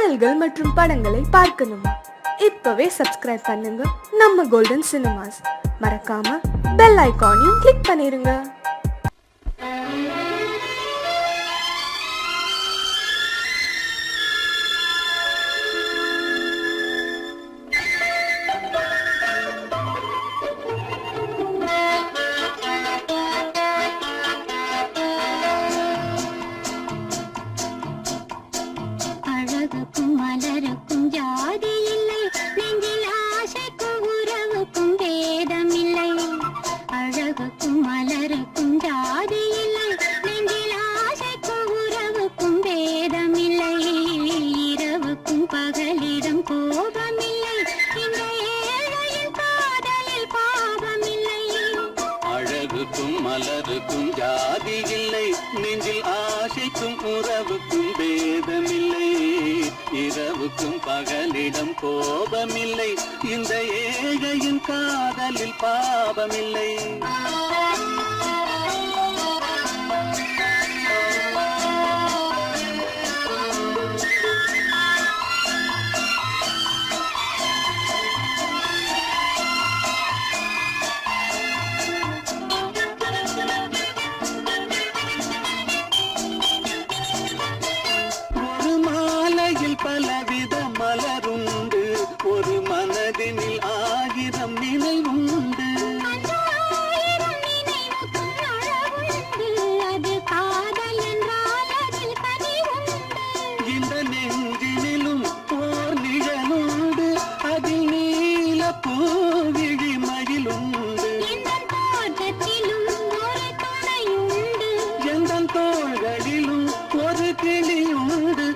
பாடல்கள் மற்றும் படங்களை பார்க்கணுமா? இப்பவே சப்ஸ்கிரைப் பண்ணுங்க நம்ம கோல்டன் சினிமாஸ். மறக்காம பெல் ஐகானையும் கிளிக் பண்ணிருங்க. மலருக்கும் ஜாதி இல்லை, நெஞ்சில் ஆசைக்கும் உறவுக்கும் பேதமில்லை. இரவுக்கும் பகலிடம் கோபமில்லை, இந்த ஏழையின் காதலில் பாவமில்லை. பலவித மலருண்டு, ஒரு மனதினில் 1000 நினைவுண்டு. இந்த நெஞ்சினிலும் ஓர் நிழலுண்டு, அதில் நீல பூவிழி மயிலுண்டு. எந்த தோள்களிலும் ஒரு கிளியுண்டு.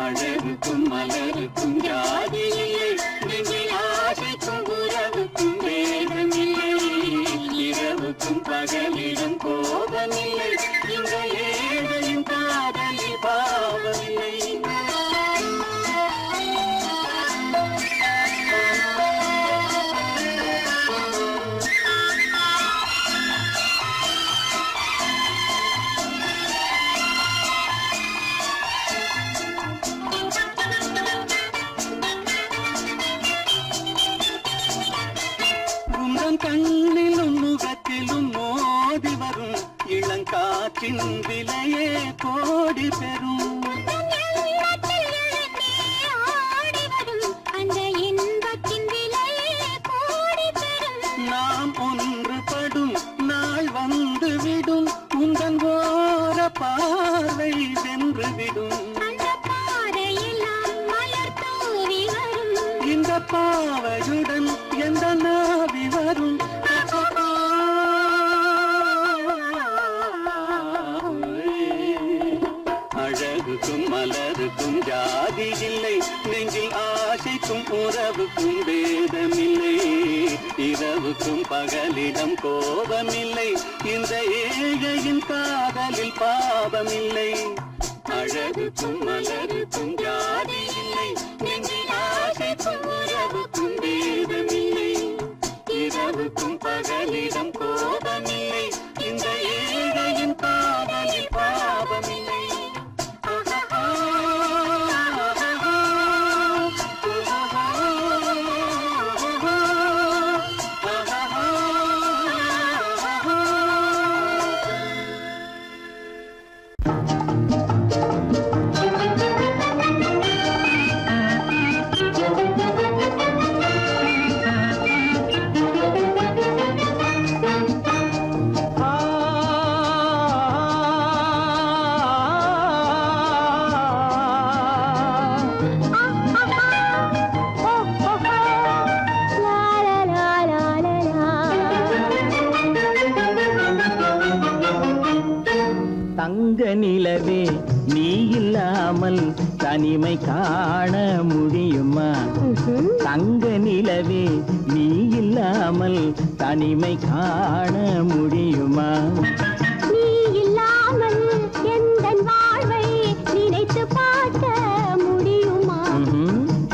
அழகுக்கும் மலருக்கும் ஜாதி இல்லை, நெஞ்சில் ஆசைக்கும் உறவுக்கும் வேதமில்லை. இரவுக்கும் பகலிடம் கோபமில்லை, இந்த ஏழையின் காதலில் பாவமில்லை. கண்ணிலும் முகத்திலும் மோதி வரும் இளங்காற்றின் விலையே கோடி பெறும். நாம் ஒன்றுபடும் நாள் வந்துவிடும், உங்கள் ஓர பார்வை வென்றுவிடும். இந்த பாவையுடன் எந்த நாவி வரும். அழகுக்கும் மலருக்கும் ஜாதி இல்லை, நெஞ்சில் ஆசைக்கும் உறவுக்கும் வேதமில்லை. இரவுக்கும் பகலிடம் கோபமில்லை, இந்த ஏழையின் காதலில் பாவமில்லை. அழகுக்கும் மலருக்கும் ஜாதி இல்லை, நெஞ்சில் ஆசைக்கும் உறவுக்கும் வேதமில்லை. இரவுக்கும் பகலிடம் கோபமில்லை, இந்த ஏழையின் காதலில் பாவமில்லை. தங்க நிலவே நீ இல்லாமல் தனிமை காண முடியுமா? தங்க நிலவே நீ இல்லாமல் தனிமை காண முடியுமா? நீ இல்லாமல் எந்தன் வாழ்வை நினைத்து பார்க்க முடியுமா?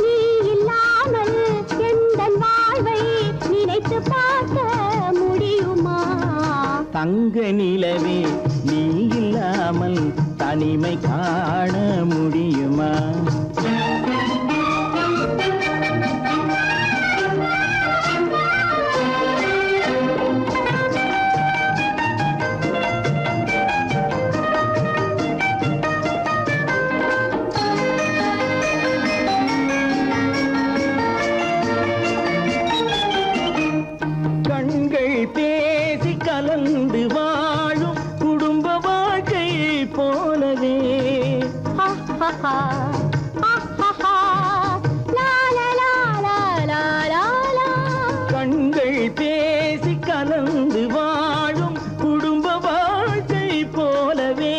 நீ இல்லாமல் எந்தன் வாழ்வை நினைத்து பார்க்க முடியுமா? தங்க தங்க நிலவே நீ இல்லாமல் தனிமை காண முடியுமா? கண்கள் பேசி கலந்து வாழும் குடும்ப வாழ்க்கை போலவே கண்கள் பேசி கலந்து வாழும் குடும்ப வாழ்க்கை போலவே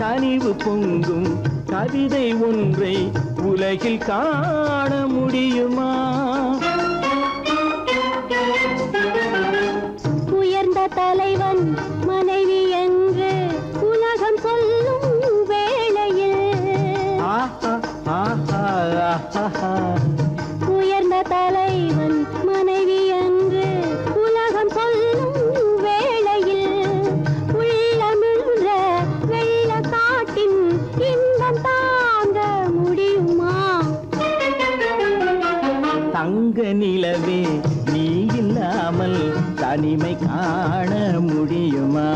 கனிவு பொங்கும் கவிதை ஒன்றை உலகில் காண முடியுமா? உயர்ந்த தலைவன் மனைவி என்று உலகம் சொல்லும் வேளையில் உயர்ந்த தலைவன் மனைவி என்று உலகம் சொல்லும் வேளையில் உள்ளமிழ்ந்த வெள்ள காட்டின் இன்பம் தாங்க முடியுமா? தங்க நிலவே நீ இல்லாமல் தனிமை காண முடியுமா?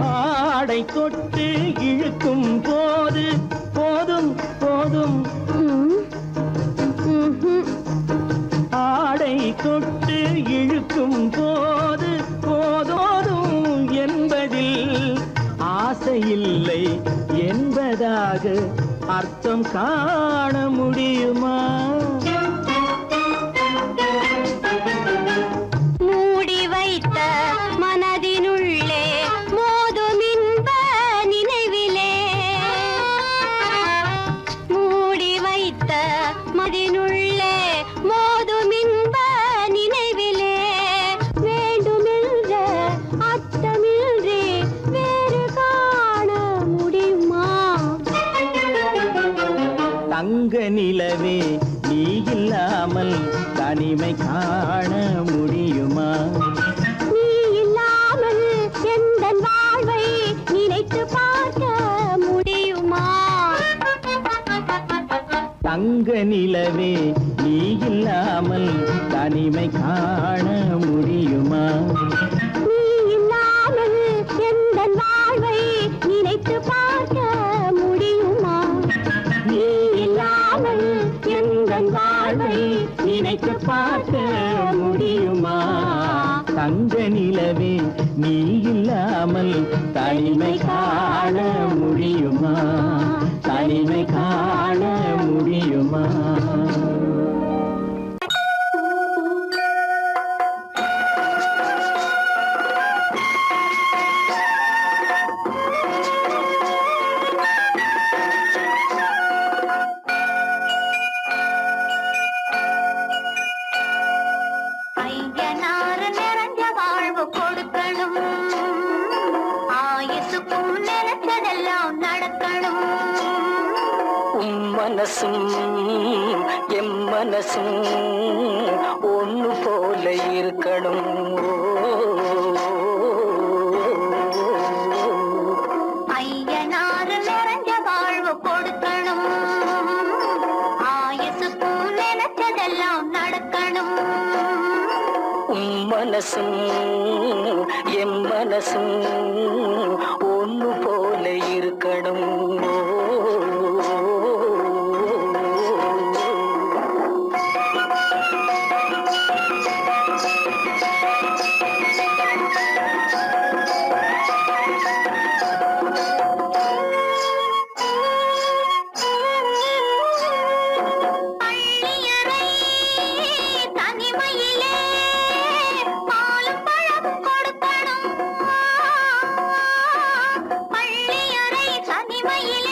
ஆடை தொட்டு இழுக்கும் போது போதும் போதும் ஆடை தொட்டு இழுக்கும் போது போதோதும் என்பதில் ஆசையில்லை என்பதாக அர்த்தம் காண முடியுமா? மூடி வைத்த மனதினுள்ளே மோதும் இன்ப நினைவிலே மூடி வைத்த மனதினுள்ளே மோதும் இன்ப நினைவிலே வேண்டுமென்ற அர்த்தமின்றி வேறு காண முடியுமா? தங்க நிலவே நீ இல்லாமல் தனிமை காண முடியுமா? நீ இல்லாமல் எந்தன் வாழ்வை நினைத்து பார்க்க முடியுமா? தங்க நிலவே நீ இல்லாமல் தனிமை காண முடியுமா? நீ இல்லாமல் எந்தன் வாழ்வை நினைத்து பார்க்க முடியுமா? நீ இல்லாமல் எந்தன் வாழ்வை நினைத்து பார்க்க முடியுமா? தங்க நிலவே நீ இல்லாமல் தனிமை காண முடியுமா? தனிமை காண முடியுமா? ஐயனாறு நிறைஞ்ச வாழ்வு கொடுக்கணும், ஆயுசுக்கும் நினைச்சதெல்லாம் நடக்கணும். மனசும் எம் மனசும் ஒன்று போல இருக்கணும். ஐயனாறு நிறைஞ்ச வாழ்வு கொடுக்கணும், ஆயுசுக்கும் நினைச்சதெல்லாம் நடக்கணும். மனசும் எம் மனசும் ஒன்று போல இருக்கணும். பள்ளியறை தனிமையில்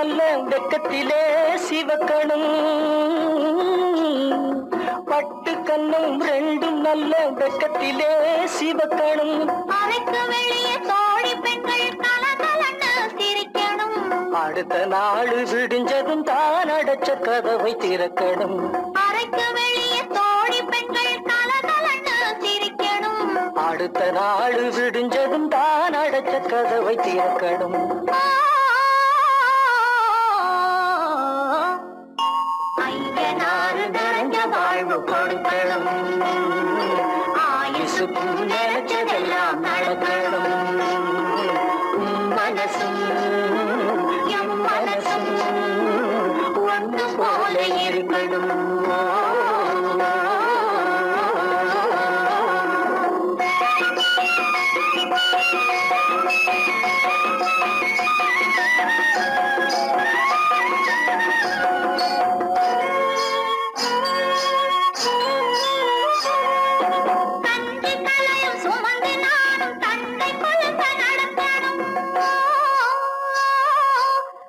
நல்ல வெக்கத்திலே சிவக்கணும் பட்டு கண்ணும் ரெண்டும் நல்ல வெக்கத்திலே சிவக்கணும் அறைக்கு வெளியே தோழி பெண்கள் கலகலன்னு சிரிக்கணும் அடுத்த நாள் விடிஞ்சதும் தான் அடைச்ச கதவை திறக்கணும் அறைக்கு வெளியே தோழி பெண்கள் கலகலன்னு சிரிக்கணும் அடுத்த நாள் விடிஞ்சதும் தான் அடைச்ச கதவை திறக்கணும் ஐயனாறு நிறைஞ்ச வாழ்வு கொடுக்கணும் ஆயுசுக்கும் நினைச்சதெல்லாம் நடக்கணும் மனசும் எம் மனசும் ஒன்று போல இருக்கணும் தந்தை தலையும் சுமந்து நானும் தந்தை கொழுக்க நடக்கணும்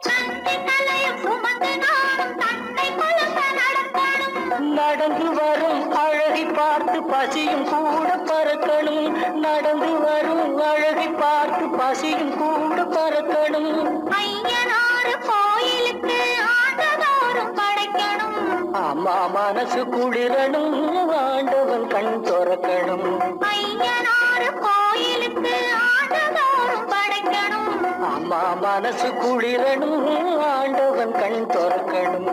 தந்தை தலையும் சுமந்து நானும் தந்தை கொழுக்க நடக்கணும் நடந்து வரும் அழகை பார்த்து பசியும் கூட பறக்கணும் நடந்து வரும் அழகை பார்த்து பசியும் கூட பறக்கணும் ஐயனாறு கோயிலுக்கு ஆண்டதோறும் படைக்கணும் அம்மா மனசு குளிரணும் ஆண்டவன் கண் துறக்கணும் ஐயனாறு கோயிலுக்கு ஆண்டதோறும் படைக்கணும் அம்மா மனசு குளிரணும் ஆண்டவன் கண் துறக்கணும்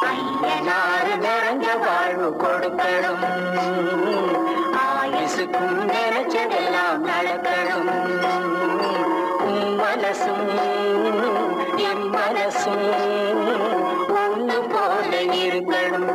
ஐயனாறு நிறைஞ்ச வாழ்வு கொடுக்கணும் ஆயுசுக்கும் நினைச்சதெல்லாம் நடக்கணும் மனசும் என் மனசும் ஒன்று போல இருக்கணும்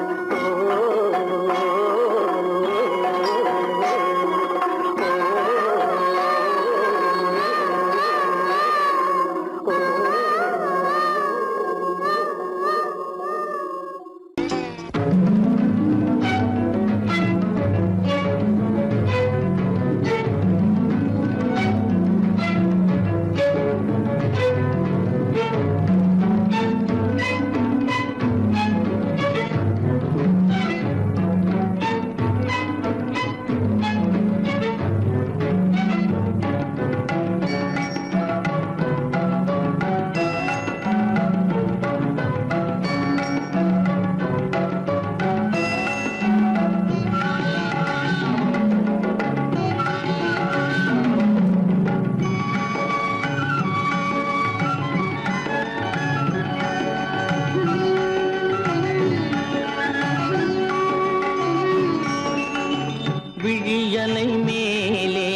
விழியலை மேலே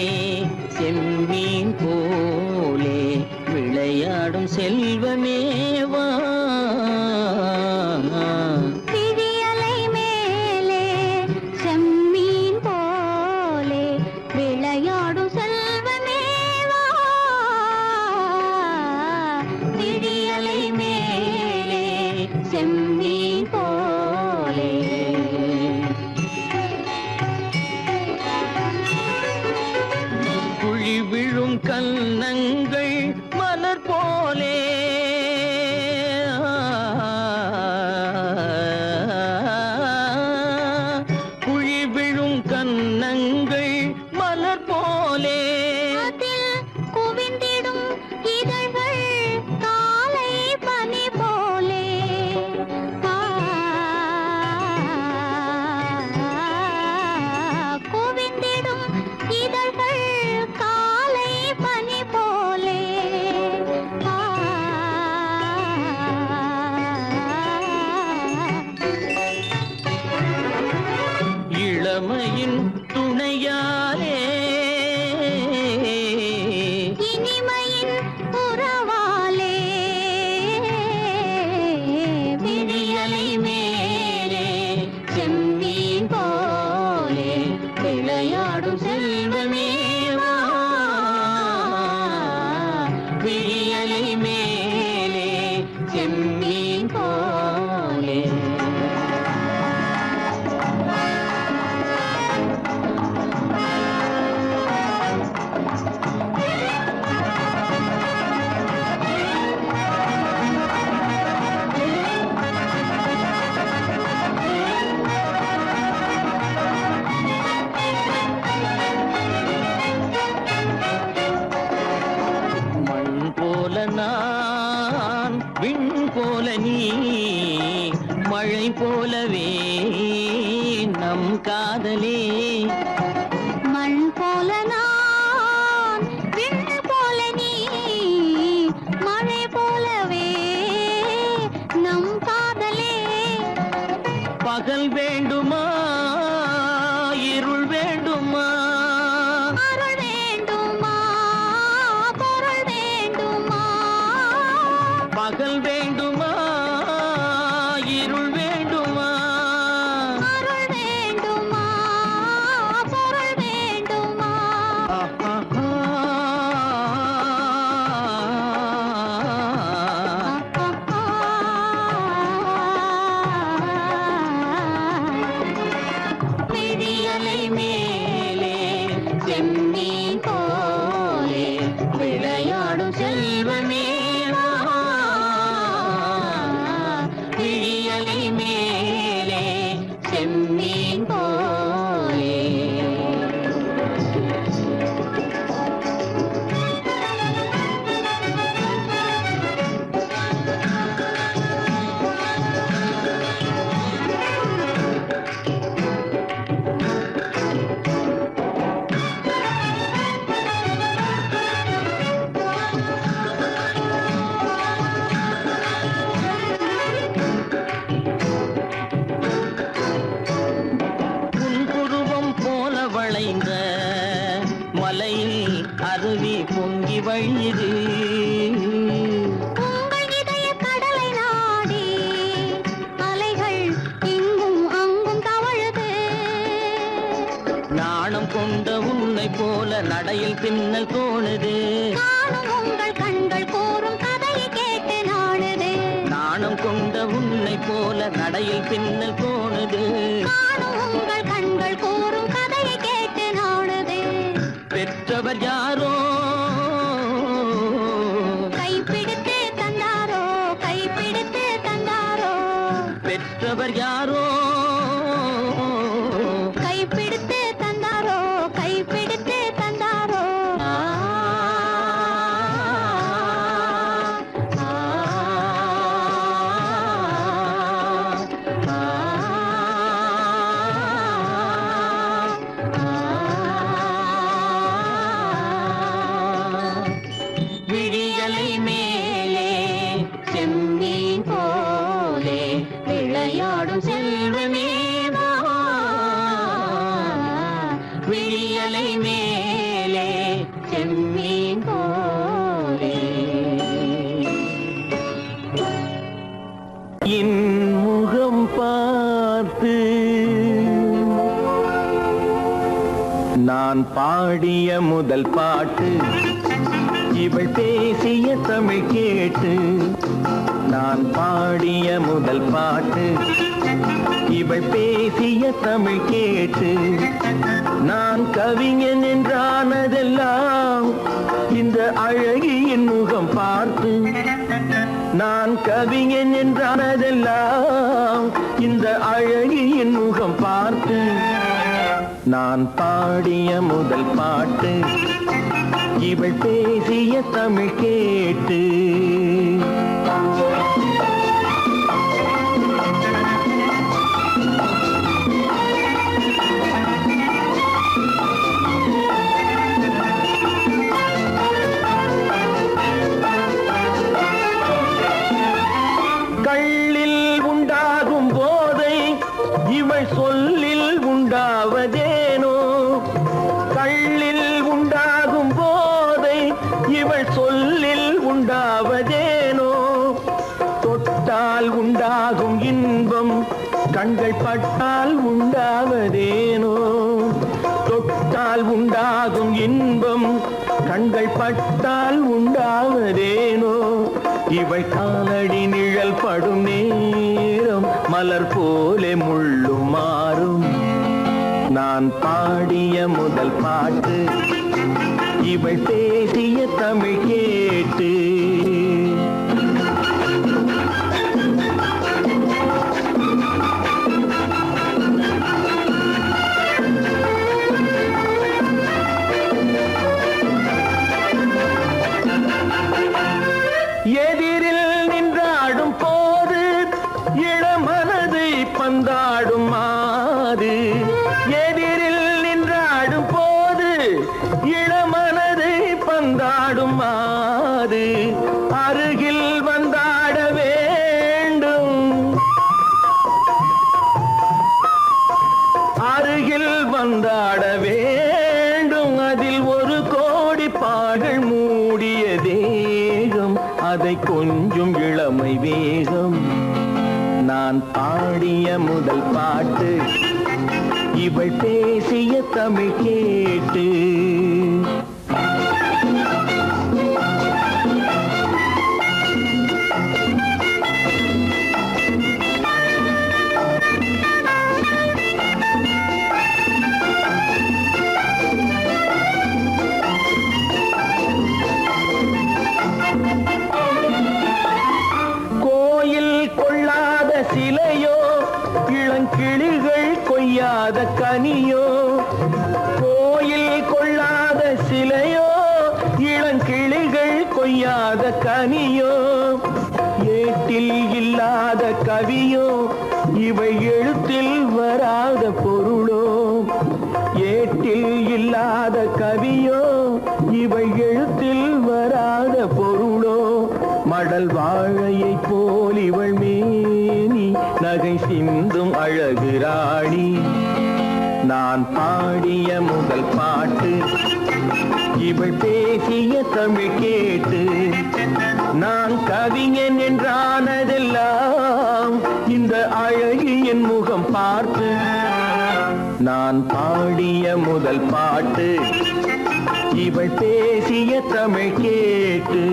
செம்மீன் போலே விளையாடும் செல்வமேவா விழியலை மேலே செம்மீன் போலே விளையாடும் செல்வமேவா விழியலை மேலே செம்மீன் போலே குழி விழும் கன்னங்கள் மலர் போலே நான் விண் போல நீ மழை போலவே நம் காதலே மண் போல நான் விண் போல நீ மழை போலவே நம் காதலே பகல் வேண்டுமா இருள் வேண்டுமா அருள் வேண்டுமா பொருள் வேண்டுமா பகல் வேண்டுமா இருள் வேண்டுமா அருள் வேண்டுமா பொருள் வேண்டுமா விழியலை மேலே செம்மீன் போலே விளையாடும் செல்வமே வா. விழியலை மேலே செம்மீன் போலே புன்புருவம் போல வளைந்த மலையில் அருவி பொங்கி வழியுது உங்கள் இதய கடலை நாடி அலைகள் இங்கும் அங்கும் தவழுது நாணம் கொண்ட உன்னை போல நடையில் பின்னல் தோணுது காணும் உங்கள் கண்கள் கூறும் கதையை கேட்டு நாடுது நாணம் கொண்ட உன்னை போல நடையில் பின்னல் தோணுது காணும் உங்கள் கண்கள் கூறும் கதையை கேட்டு நாடுது பெற்றவர் யாரோ கைப்பிடித்து தந்தாரோ கைப்பிடித்து தந்தாரோ பெற்றவர் யாரோ கைப்பிடித்து தந்தாரோ கைப்பிடித்து தந்தாரோ ஆ, ஆ, ஆ, விழியலை மேலே செம்மீன் போலே விளையாடும் செல்வமே வா. விழியலை மேலே செம்மீன் போலே என் முகம் பார்த்து நான் பாடிய முதல் பாட்டு இவள் பேசிய தமிழ் கேட்டு நான் பாடிய முதல் பாட்டு இவள் பேசிய தமிழ் கேட்டு நான் கவிஞன் என்றானதெல்லாம் இந்த அழகியின் முகம் பார்த்து நான் கவிஞன் என்றானதெல்லாம் இந்த அழகியின் முகம் பார்த்து நான் பாடிய முதல் பாட்டு இவள் பேசிய தமிழ் கேட்டு கள்ளில் உண்டாகும் போதை இவள் சொல்லில் உண்டாவதேனோ கள்ளில் உண்டாகும் போதை இவள் சொல்லில் உண்டாவதேனோ தொட்டால் உண்டாகும் இன்பம் கண்கள் பட்டால் உண்டாவதேனோ தொட்டால் உண்டாகும் இன்பம் கண்கள் பட்டால் உண்டாவதேனோ இவள் காலடி நிழல் படும் நேரம் மலர் போலே முள்ளும் மாறும் நான் பாடிய முதல் பாட்டு இவள் பேசிய தமிழ் கேட்டு எதிரில் நின்றாடும் போது இளமனதை பந்தாடும் மாது. எதிரில் நின்றாடும் போது இளமனதை பந்தாடும் மாது. அருகில் வந்தாட வேண்டும், அருகில் வந்தாட வேண்டும். அதில் ஒரு கோடி பாடல் மூடிய தேகம், அதை கொஞ்சம் இளமை வேகம். நான் பாடிய முதல் பாட்டு இவள் பேசிய தமிழ் கேட்டு. சிலையோ இளங்கிளிகள் கொய்யாத கனியோ, கோயில் கொள்ளாத சிலையோ இளங்கிளிகள் கொய்யாத கனியோ. ஏட்டில் இல்லாத கவியோ இவை எழுத்தில் வராத பொருளோ. ஏட்டில் இல்லாத கவியோ இவை எழுத்தில் வராத பொருளோ. மடல் வாழையை போல் இவள் மேனி நகை சிந்தும் அழகு ராணி. நான் பாடிய முதல் பாட்டு இவள் பேசிய தமிழ் கேட்டு. நான் கவிஞன் என்றானதெல்லாம் இந்த அழகியின் முகம் பார்த்து. நான் பாடிய முதல் பாட்டு இவள் பேசிய தமிழ் கேட்டு.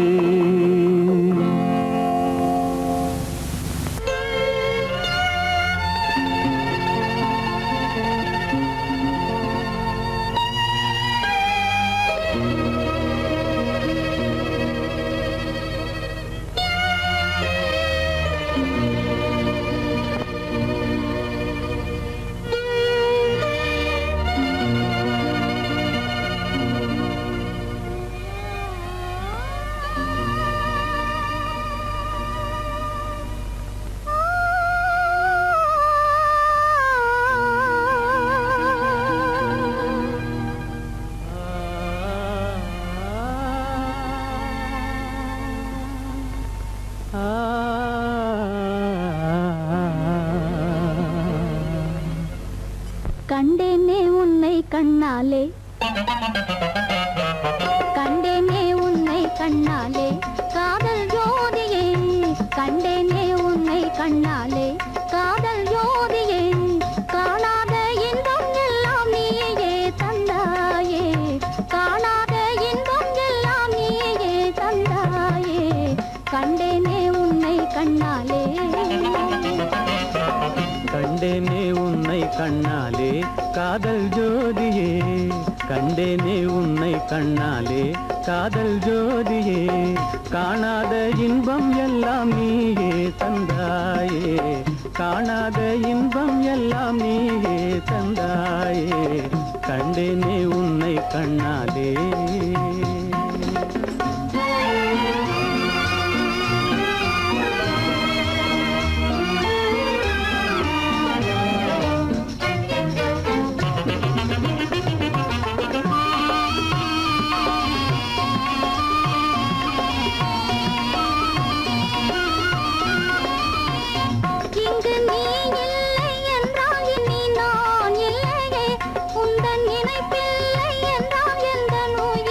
கண்டேனே உன்னை கண்ணாலே, கண்டேனே உன்னை கண்ணாலே, காதல் ஜோதியே. கண்டேனே உன்னை கண்ணாலே, காதல் ஜோதியே. காணாத இன்பம் எல்லாம் நீயே தந்தாயே, காணாத இன்பம் எல்லாம் நீயே தந்தாயே. கண்டேனே உன்னை கண்ணாலே, கண்டேனே உன்னை கண்ணாலே, காதல் ஜோதியே. கண்டேனே உன்னை கண்ணாலே, காதல் ஜோதியே. காணாத இன்பம் எல்லாம் நீயே தந்தாயே, காணாத இன்பம் எல்லாம் நீயே தந்தாயே. கண்டேனே உன்னை கண்ணாலே. உந்தன் நினைப்பில்லை என்றால் எந்த நோய்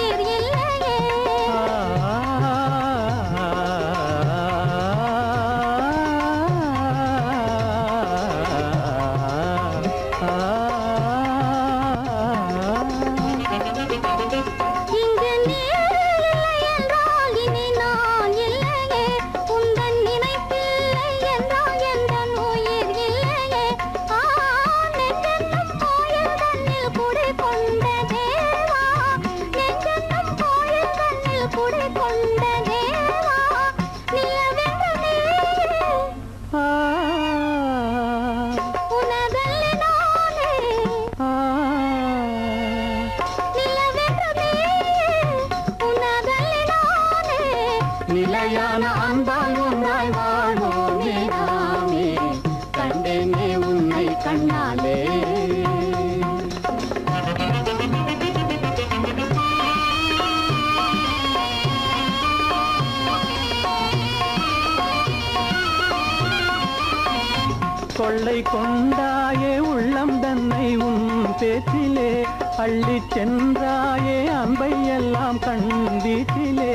நிலையான அன்பால் ஒன்றாய் வாழ்வோமே நாமே கண்டேனே உன்னை கண்ணாலே கொள்ளை கொண்டாயே உள்ளம் தன்னை உன் பேச்சிலே அள்ளி சென்றாயே அன்பை எல்லாம் கண் வீட்டிலே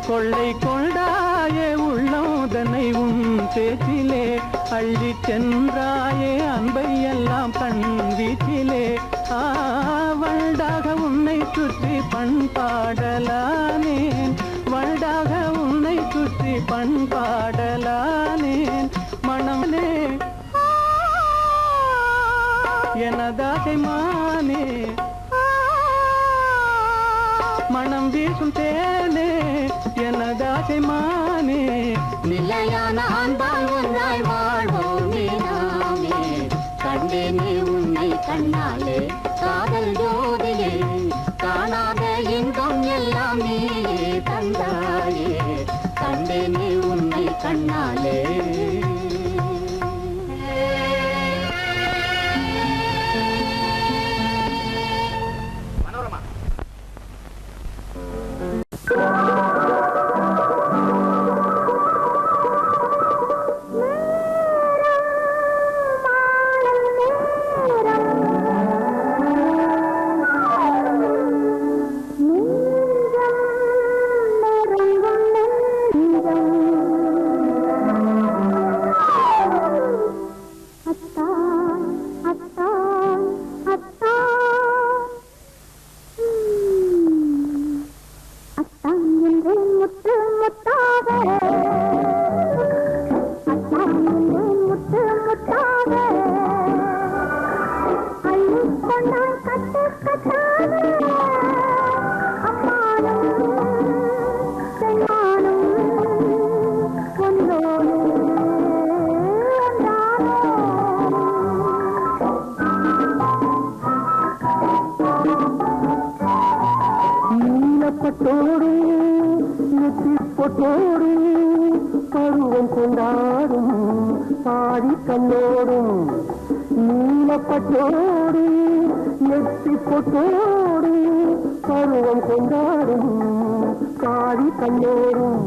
கொள்ளை கொண்டாயே உள்ளம் தன்னை உன் பேச்சிலே அள்ளி சென்றாயே அன்பை எல்லாம் கண் வீட்டிலே வண்டாக உன்னை சுற்றி பண்பாடலானேன் வண்டாக உன்னை சுற்றி பண்பாடலானேன் மனமே எனதாசை மானே மனம் வீசும் தேனே எனதாசை மானே நிலையான அன்பால் ஒன்றாய் வாழ்வோமே நாமே கண்டேனே உன்னை கண்ணாலே காதல் ஜோதியே காணாத இன்பம் எல்லாம் நீயே தந்தாயே கண்டேனே உன்னை கண்ணாலே பருவம் கொண்டாடும் பாடி கண்ணோடும் நீலப்பட்டோடு நெற்றி பொட்டோடு பருவம் கொண்டாடும் பாடி கண்ணோடும்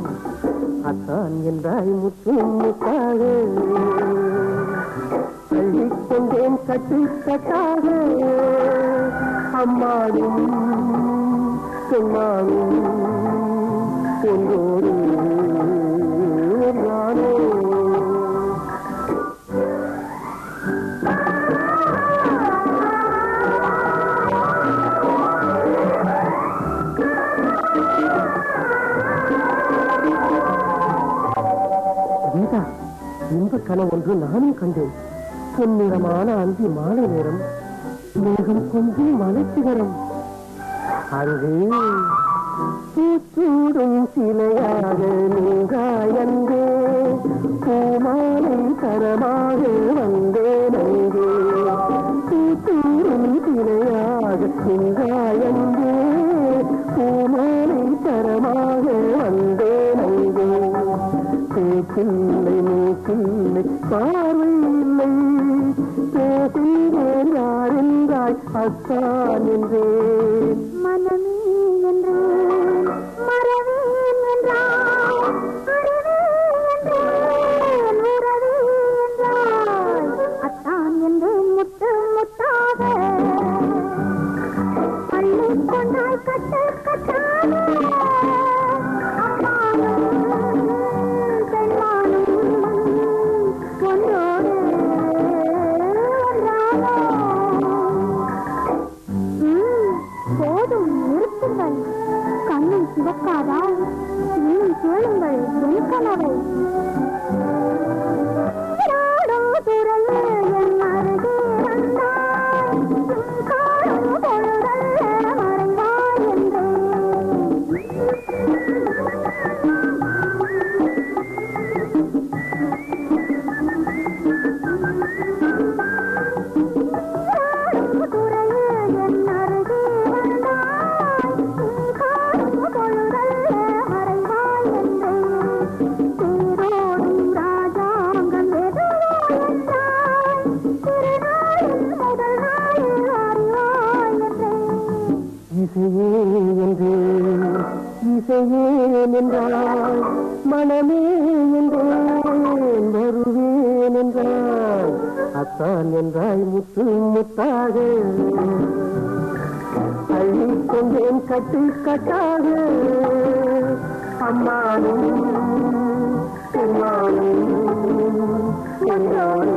அத்தான் என்றாய் முத்து முத்தாக அள்ளிக்கொண்டேன் கட்டு கட்டாக அம்மாவும் சொன்னாலும் ஒன்றோடு நானே கீதா இன்ப கனவு ஒன்று நானும் கண்டேன் பொன்னிறமான அந்தி மாலை நேரம் மேகம் கொஞ்சம் மலைச்சிகரம் அங்கே பூச்சூடும் சிலையாக நீங்காயந்தே பூமாலை தரமாக வந்தேன் அங்கே பூச்சூடும் சிலையாக நீங்காயந்தே பூமாலை தரமாக வந்தேன் அங்கே பேச்சில்லை மூக்கில்லை பார்வை இல்லை பேசுகிறேன் யாரென்றாய் அத்தான் என்றேன் மனமே என்றேன் மறவேன் என்றாய் அறிவேன் என்றேன் உறவே என்றாய் அத்தான் என்றேன் முத்து முத்தாக அள்ளிக் கொண்டாய் கட்டு கட்டாக கண்ணை சிவக்காதா இன்னும் கேளுங்கள் என் கனவை என் அருகே வந்தாய் காணும் பொழுதல்ல மறைவாய் என்றேன் இசையே என்றேன் இசையே என்றாய் மனமே என்றேன் வருவேன் என்றாய் அத்தான் என்றாய் முத்து முத்தாக அள்ளிக்கொண்டேன் கட்டு கட்டாக அம்மானும் பெருமானும் என்றானே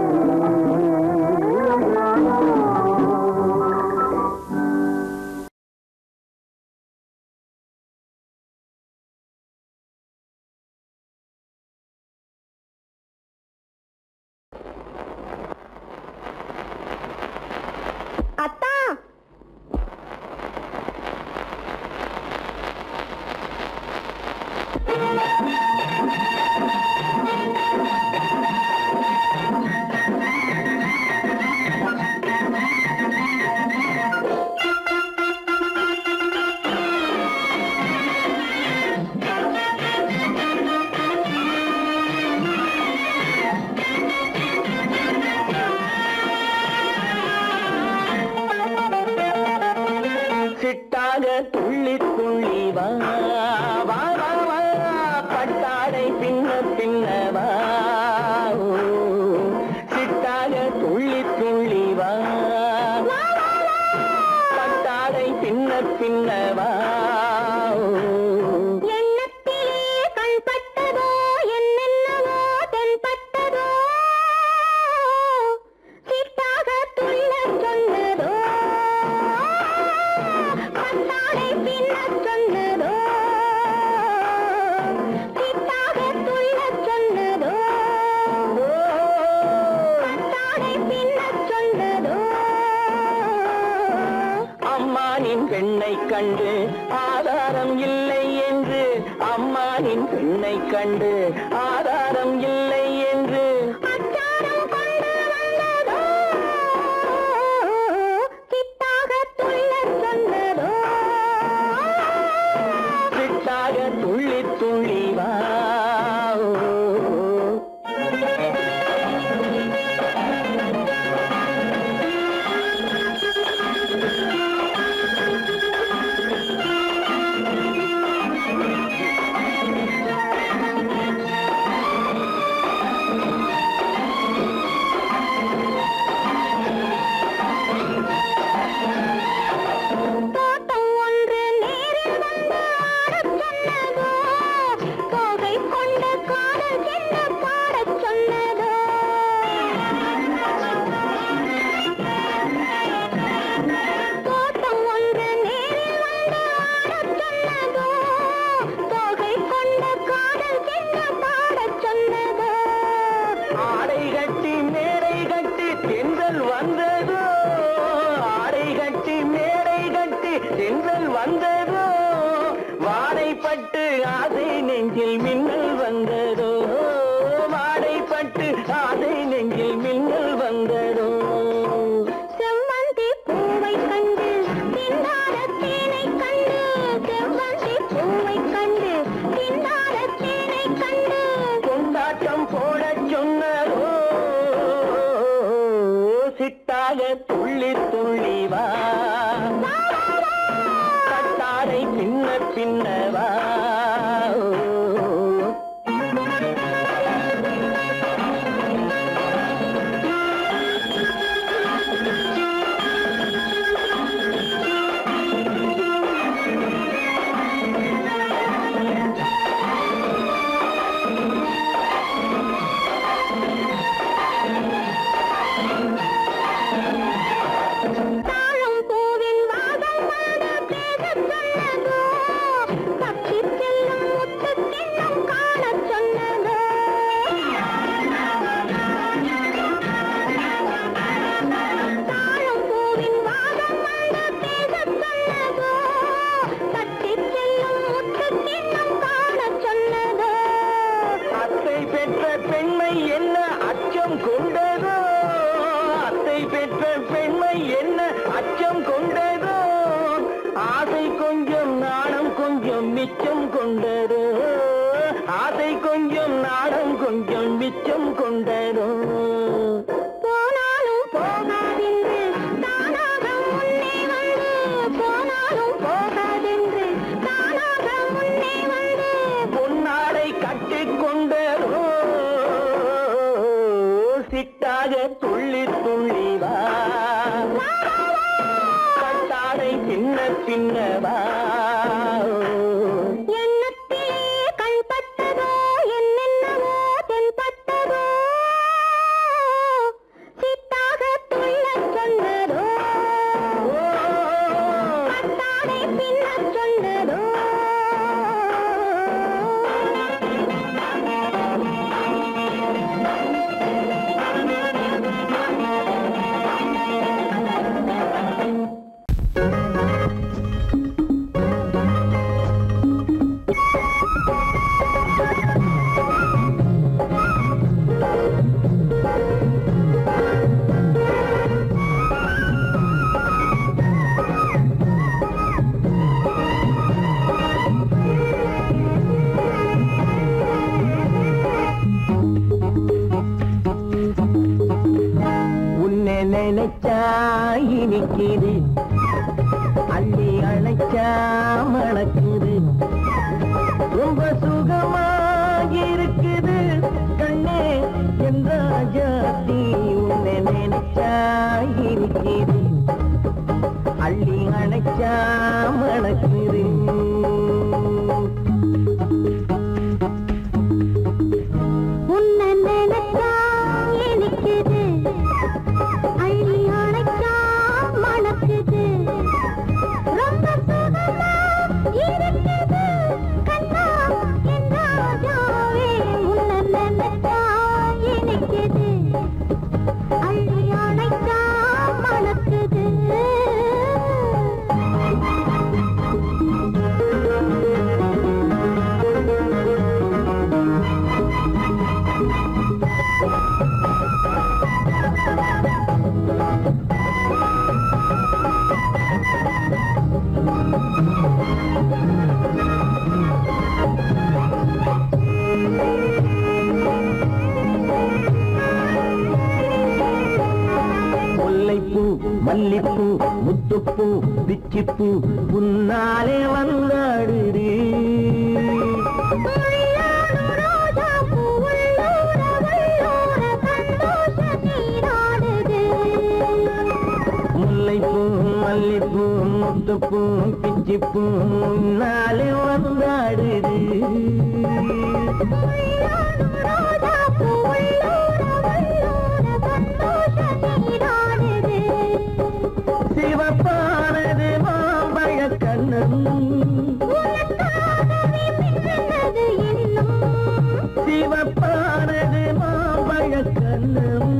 அத்தா சிட்டாக துள்ளி துள்ளி வா வா வா வா பட்டாடை பின்ன பின்ன வா ஓ, சிட்டாக துள்ளி துள்ளி வா பட்டாடை பின்ன பின்ன வா ஓ. எண்ணத்திலே கண்பட்டதோ என்னென்னவோ தென்பட்டதோ சிட்டாக துள்ளச் சொன்னதோ பட்டாடை பின்னச் சொன்னதோ சிட்டாக துள்ளச் சொன்னதோ பட்டாடை பின்னச் சொன்னதோ அம்மானின் பெண்ணை கண்டு ஆதாரம் இல்லை என்று அம்மானின் பெண்ணை கண்டு ஆதாரம் இல்லை என்று அச்சாரம் கொண்டு வந்ததோ சிட்டாக துள்ளச் சொன்னதோ சிட்டாக துள்ளி துள்ளி வா ஓ. தோட்டம் ஒன்று நேரில் வந்து ஆடச் சொன்னதோ தோகை கொண்ட காதல் என்ன பாடச் சொன்னதோ தோட்டம் ஒன்று நேரில் வந்து ஆடச் சொன்னதோ தோகை கொண்ட காதல் என்ன பாடச் சொன்னதோ ஆடை கட்டி மேடை கட்டி தென்றல் வந்ததோ ஆடை கட்டி மேடை கட்டி தென்றல் வந்ததோ வாடைப்பட்டு ஆசை நெஞ்சில் மின்னல் வந்ததோ வாடைப்பட்டு ஆசை நெஞ்சில் மின்னல் வந்ததோ செவ்வந்தி பூவை கண்டு திண்டாட தேனை கண்டு செவ்வந்தி பூவை கண்டு திண்டாட தேனை கண்டு கொண்டாட்டம் போடச் சொன்னதோ சிட்டாக துள்ளி துள்ளி வா கட்டாடை பின்ன பின்ன வா ஓ. தாழம் பூவின் வாசம் வந்து பேசச் சொன்னதோ பட்சித் பின்னவா எண்ணத்திலே கண்பட்டதோ என்னென்னவோ தென்பட்டதோ சித்தாக துள்ளச் சொன்னதோ பட்டாடை பின்னச் சொன்னதோ உன்னை நினைச்சா இனிக்குது அள்ளி அணைச்சா மணக்குது ரொம்ப சுகமா இருக்குது கண்ணே என் ராஜாத்தி உன்னை நினைச்சா இனிக்குது அள்ளி அணைச்சா மணக்குது உன்னை நினைச்சா இனிக்குது அள்ளி அணைச்சா மணக்குது ரொம்ப சுகமா இருக்குது கண்ணா என் ராஜாவே உன்னை நினைச்சா இனிக்குது அள்ளி அணைச்சா மணக்குது முல்லைப்பூ மல்லிப்பூ முத்துப்பூ பிச்சிப்பூ உன்னாலே வந்தாடுது முல்லைப்பூ மல்லிப்பூ முத்துப்பூ பிச்சிப்பூ உன்னாலே வந்தாடுது சிவப்பானது மாம்பழ கண்ணம் சிவப்பானது மாம்பழ கண்ணம்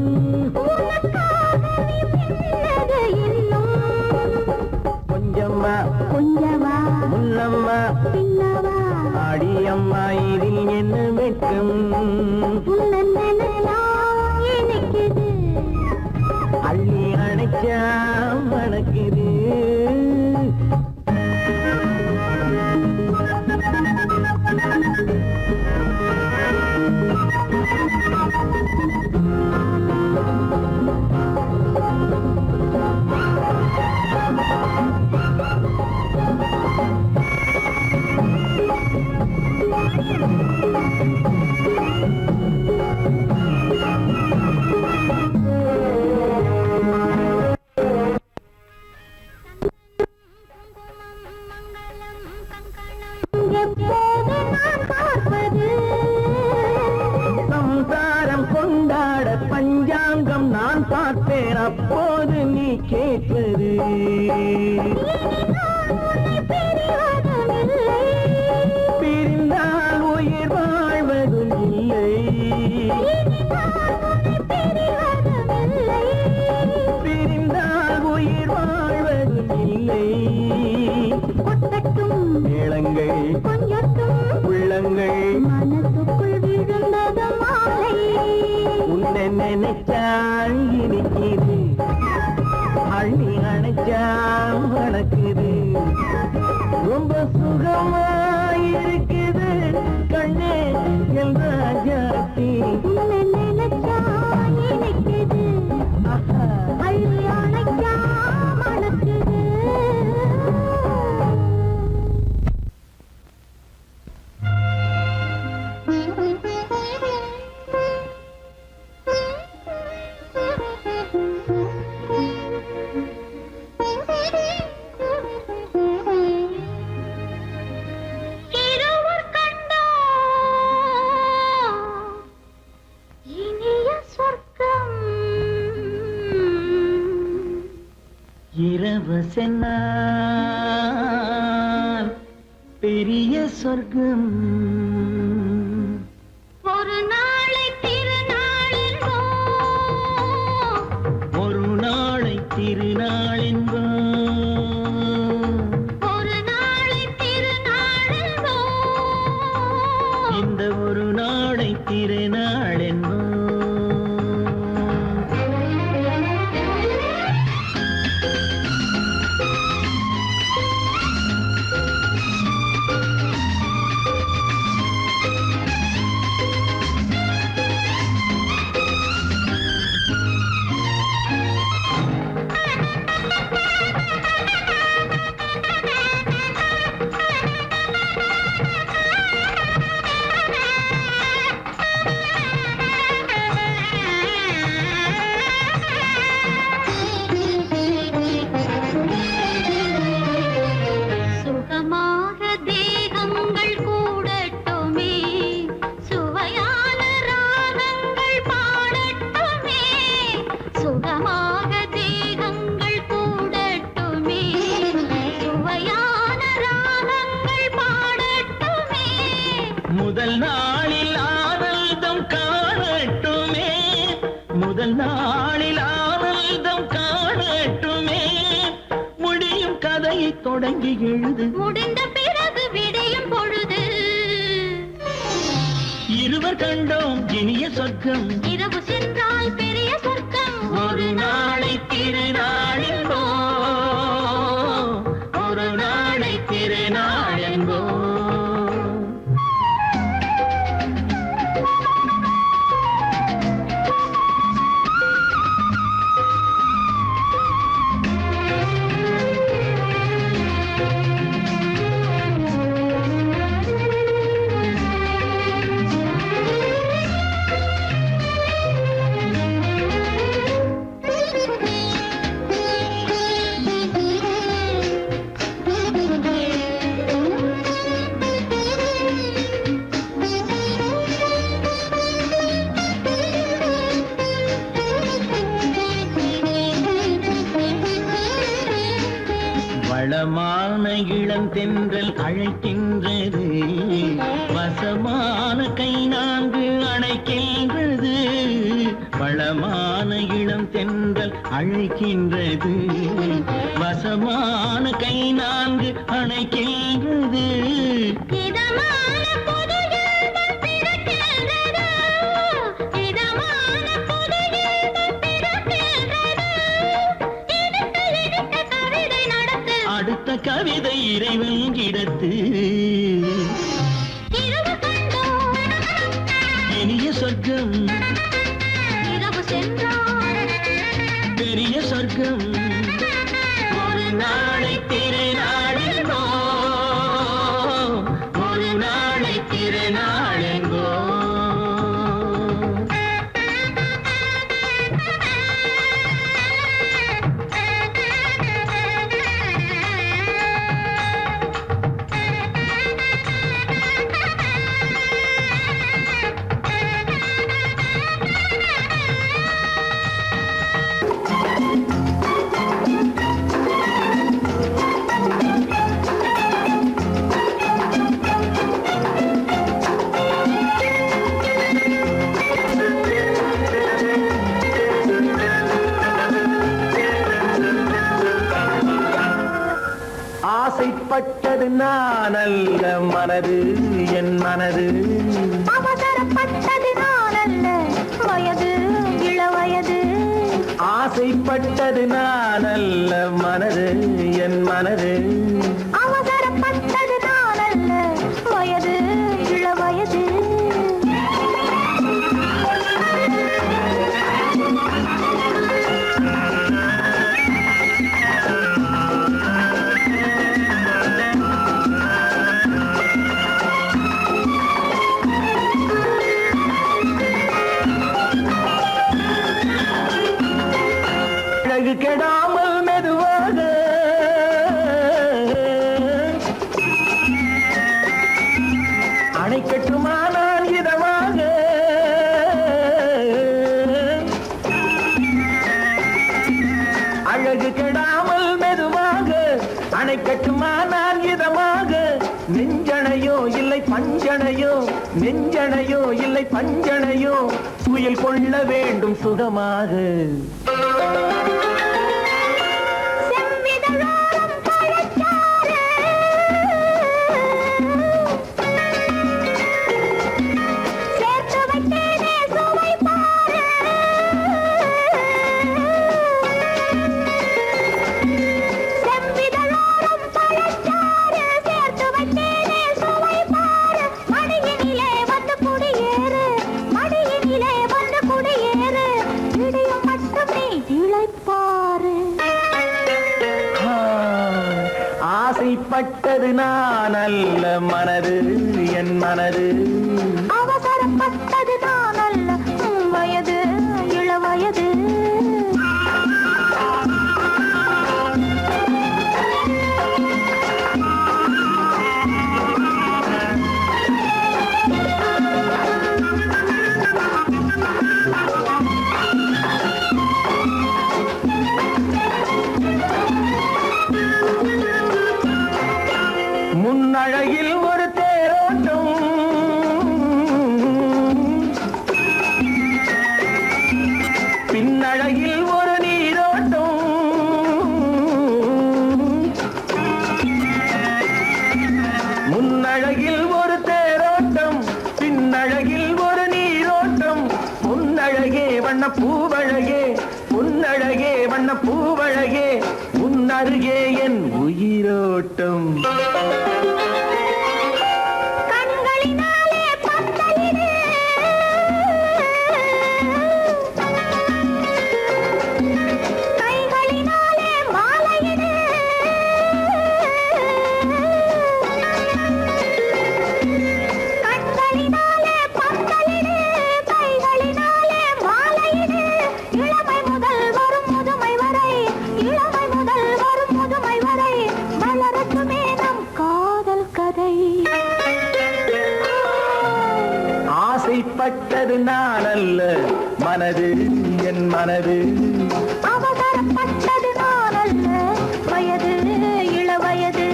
கொஞ்சம்மா கொஞ்சமா முன்னம்மா பின்னவா ஆடியம்மா இதில் என்ன வெட்கம் உன்னை நினைச்சா இனிக்குது அள்ளி அணைச்சா மணக்குது எப்போது நான் பார்ப்பது சம்சாரம் கொண்டாட பஞ்சாங்கம் நான் பார்ப்பேன் அப்போது நீ கேட்பது பிரிந்தால் உயிர் வாழ்வதும் இல்லை பிரிந்தால் உயிர் வாழ்வதும் இல்லை கொட்டட்டும் மேளங்கள் கொஞ்சட்டும் உள்ளங்கள் மனசுக்குள் விழுந்தது மாலை உன்னை நினைச்சால் இனிக்குது அள்ளி அணைச்சா மணக்குது ரொம்ப சுகமாயிருக்குது கண்ணே என் ராஜாத்தி உன்னை நினைச்சா இனிக்குது அள்ளி அணைச்சா மணக்குது இரவு சென்னால் பெரிய சொர்க்கம் ஒரு நாளை திருநாள் ஒரு நாளை திருநாள் ஒரு நாளை திருநாள் இந்த ஒரு நாளை திருநாள் சுகமாக தேகங்கள் கூடட்டுமே சுவையான ராகங்கள் பாடட்டுமே சுகமாக தேகங்கள் கூடட்டுமே சுவையான ராகங்கள் பாடட்டுமே முதல் நாளில் ஆனந்தம் காணட்டுமே முதல் நாளில் ஆனந்தம் காணட்டுமே முடியும் கதையை தொடங்கி எழுது முடிந்த பிறகு விடியும் பொழுது இருவர் கண்டோம் இனிய சொர்க்கம் இரவு சென்றால் பெரிய சொர்க்கம் ஒரு நாளை திருநாள் ஒரு நாளை திருநாள் வளமான இளம் தென்றல் அழைக்கின்றது வசமான கை நான்கு அணைக்கின்றது வளமான இளம் தென்றல் அழைக்கின்றது வசமான கை நான்கு அணைக்கின்றது இதமான புது இன்பம் பிறக்கின்றது இதமான புது இன்பம் பிறக்கின்றது இனிக்க கவிதை நடத்து அடுத்த கவிதை இறைவன் இடத்து இரவு கண்டோம் இனிய சொர்க்கம் இரவு சென்றால் பெரிய சொர்க்கம் ஒரு நாளை திருநாள் ஒரு நாளை திருநாள் ஆசைப்பட்டது நான் அல்ல மனது என் மனது அவசரப்பட்டது நான் அல்ல வயது இளவயது ஆசைப்பட்டது நான் அல்ல மனது என் மனது அவசரப்பட்டது நான் அல்ல வயது இளவயது அழகு கெடாமல் மெதுவாக அணைக்கட்டுமா நான் இதமாக அழகு கெடாமல் அணை கட்டுமா நான் இதமாக நெஞ்சணையோ இல்லை பஞ்சணையோ நெஞ்சணையோ இல்லை பஞ்சணையோ புயல் கொள்ள வேண்டும் சுகமாக ஆசைப்பட்டது நான் அல்ல மனது என் மனது அவசரப்பட்டது நான் அல்ல வயது இளவயது முன்னழகில் ஒரு தேரோட்டம் பின்னழகில் ஒரு நீரோட்டம் முன்னழகில் ஒரு தேரோட்டம் பின்னழகில் ஒரு நீரோட்டம் முன்னழகே வண்ண பூவழகே முன்னழகே வண்ண பூவழகே முன்னருகே என் உயிரோட்டம் ஆசைப்பட்டது நான் அல்ல மனது என் மனது அவசரப்பட்டது நான் அல்ல வயது இளவயது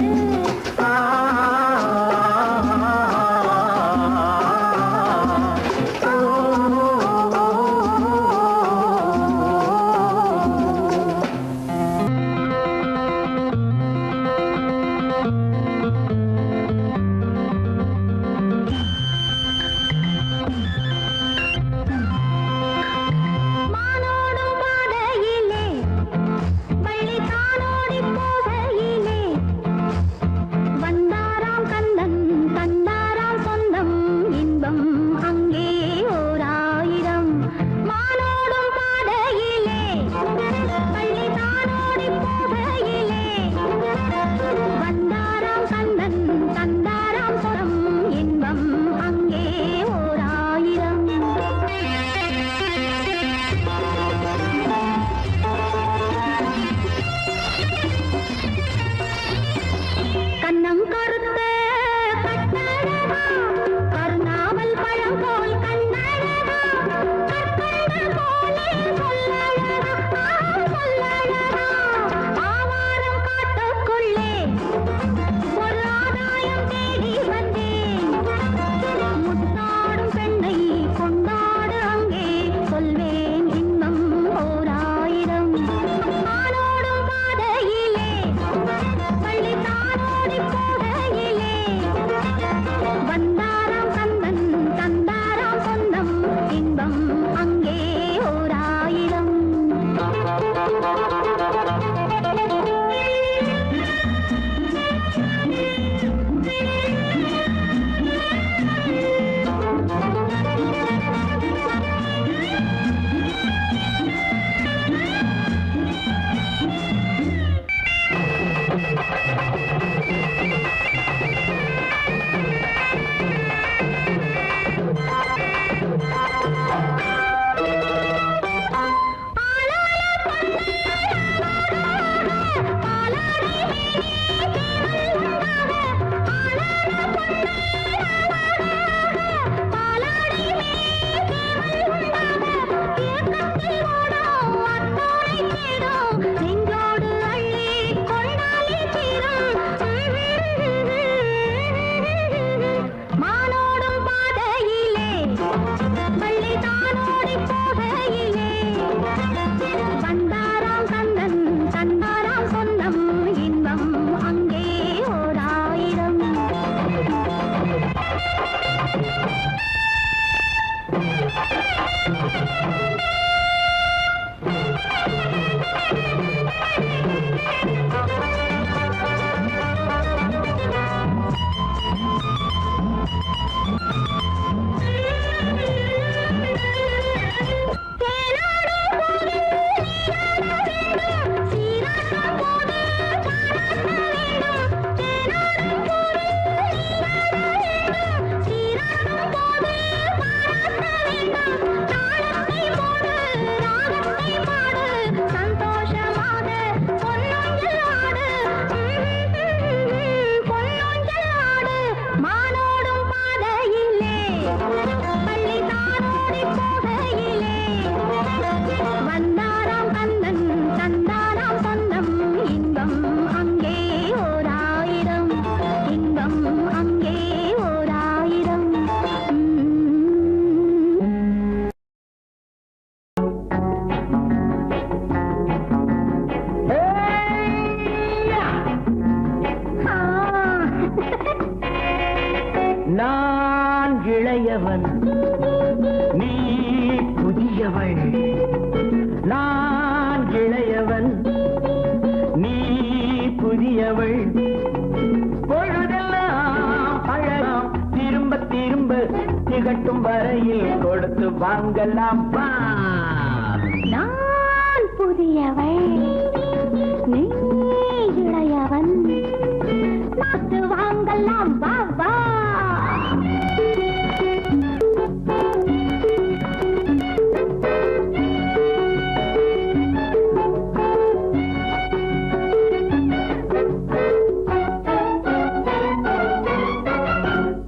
நெஞ்சோடு அள்ளி கொண்டாலே தீரும் புதியவன் நீ புதியவள் நான் இளையவன் நீ புதியவள் பொழுதெல்லாம் பழகாம் திரும்ப திரும்ப திகட்டும் வரையில் கொடுத்து வாங்கலாம் வா நான் புதியவள் நீ இளையவன் நாட்டு வாங்கலாம் வா வா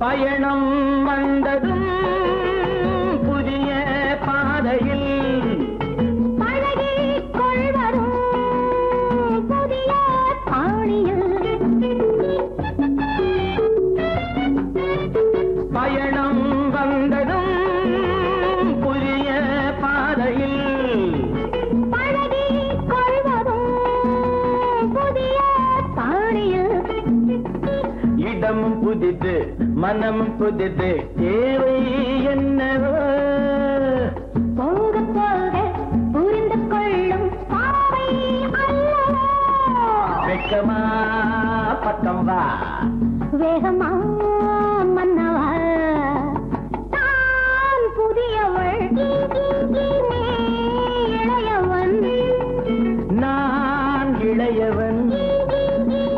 பயணம் வந்ததும் புதிய பாதையில் பழகிக் கொள்வதும் புதிய பாணியில் பயணம் வந்ததும் புதிய பாதையில் பழகிக் கொள்வதும் புதிய பாணியில் இடமும் புதிது மனமும் புதிது தேவை என்னவோ போக போக புரிந்து கொள்ளும் பாவை அல்லவோ வெக்கமா பக்கம் வா வேகமா மன்னவா தான் புதியவள் நீ இளையவன் நான் இளையவன்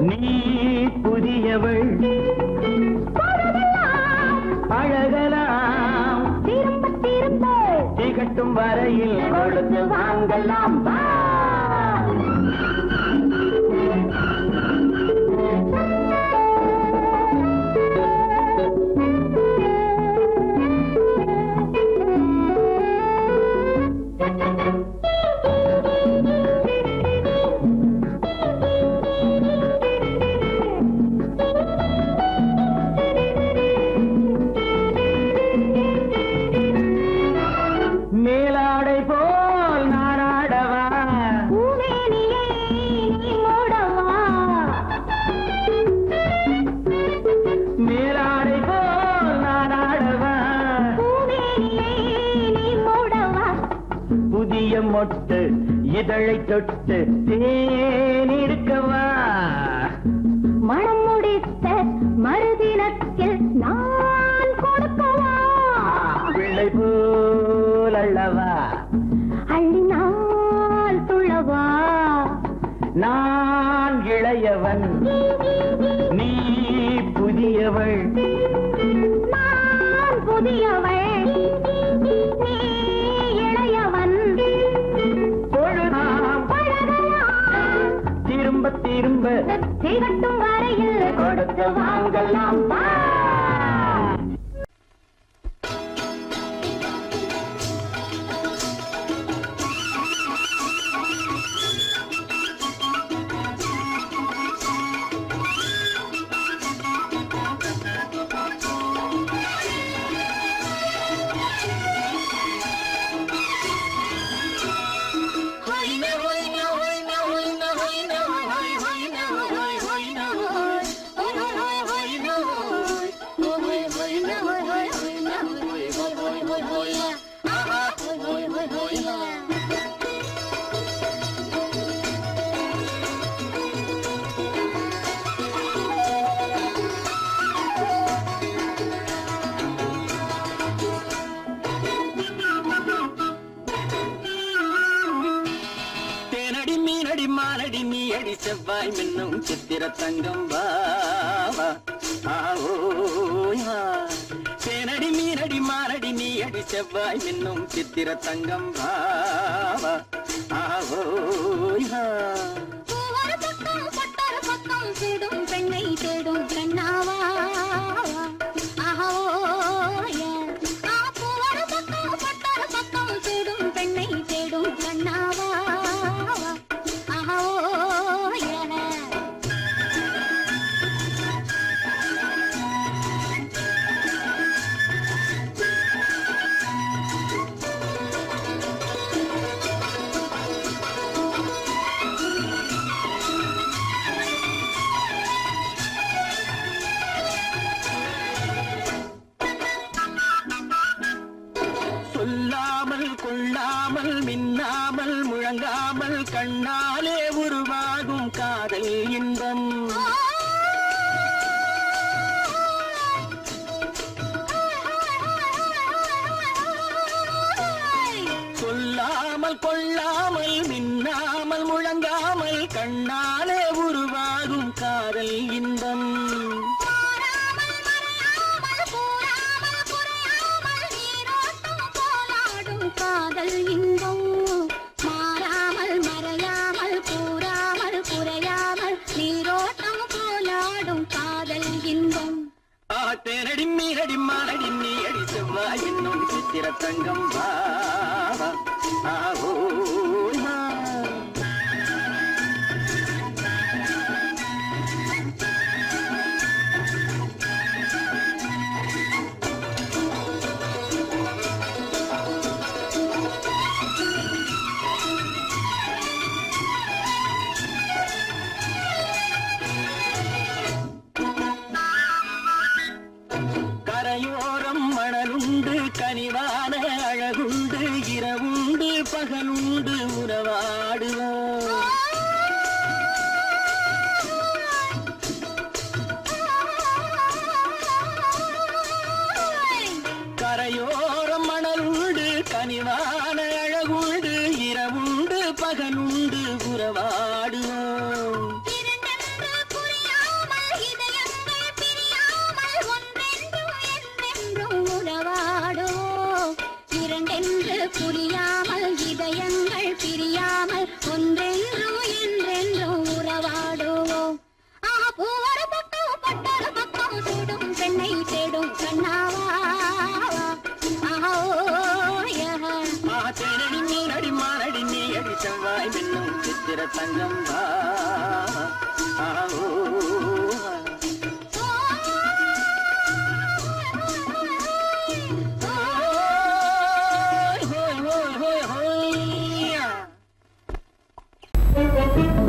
நீ புதியவள் பழகலாம் திரும்ப திரும்ப திகட்டும் வரையில் கொடுத்து வாங்கலாம் வா மேலாடை போல் நானாடவா பூமேனியை நீ மூடவா மேலாடை போல் நானாடவா பூமேனியை நீ மூடவா புதிய மொட்டு இதழை தொட்டு தேனிருக்கவா மனம் முடித்த மறுதினத்தில் நான் கொடுக்கவா பிள்ளை போல் அல்லவா அள்ளினால் துள்ளவா நான் இளையவன் நீ புதியவள் நான் புதியவள் நீ இளையவன் பொழுதாம் பழகலாம் திரும்ப திரும்ப திகட்டும் வரையில் கொடுத்து வாங்கலாம் வா தேனடி மீனடி மானடி நீ அடி செவ்வாய் மின்னும் சித்திர தங்கம் வாவா ஆவோயா தேனடி மீனடி மானடி நீ அடி செவ்வாய் மின்னும் சித்திர தங்கம் வாவா ஆவோயா பூவர பக்கம் பட்டர பக்கம் தேடும் பெண்ணை தேடும் கண்ணாவா ஆஹோய பூவர பக்கம் பட்டர பக்கம் தேடும் பெண்ணை தேடும் கண்ணாவா ஆஹோய கண்ணாலே உருவாகும் காதல் இன்பம் சொல்லாமல் கொள்ளாமல் மின்னாமல் முழங்காமல் கண்ணாலே உருவாகும் காதல் இன்பம் மாறாமல் மறையாமல் கூறாமல் குறையாமல் நீரோட்டம் போலாடும் காதல் இன்பம் மாறாமல் மறையாமல் கூறாமல் குறையாமல் நீரோட்டம் போலாடும் காதல் இன்பம் தேனடி மீனடி மானடி நீ அடி செவ்வாய் என்னும் சித்திர தங்கம் பாவா ஆஹோ கரையோரம் மணலுண்டு கனிவான அழகுண்டு இரவுண்டு பகலுண்டு உறவாடுவோம் கரையோரம் மணலுண்டு கனிவான அழகுண்டு இரவுண்டு பகலுண்டு உறவாடுவோம் இரண்டென்று புரியாமல் இதயங்கள் பிரியாமல் ஒன்றென்றும் என்றென்றும் உறவாடுவோம் இரண்டென்று புரியாமல் இதயங்கள் பிரியாமல் ஒன்றென்றும் என்றென்றும் உறவாடுவோம் பூவொரு பக்கம் பட்டொரு பக்கம் சூடும் பெண்ணை தேடும் கண்ணாவா தேனடி மீனடி மானடி நீ அடி செவ்வாய் மின்னும் சித்திர தங்கம் பாவா ஆஹோ ஹோய் ஹோய் ஹோய் ஹோய்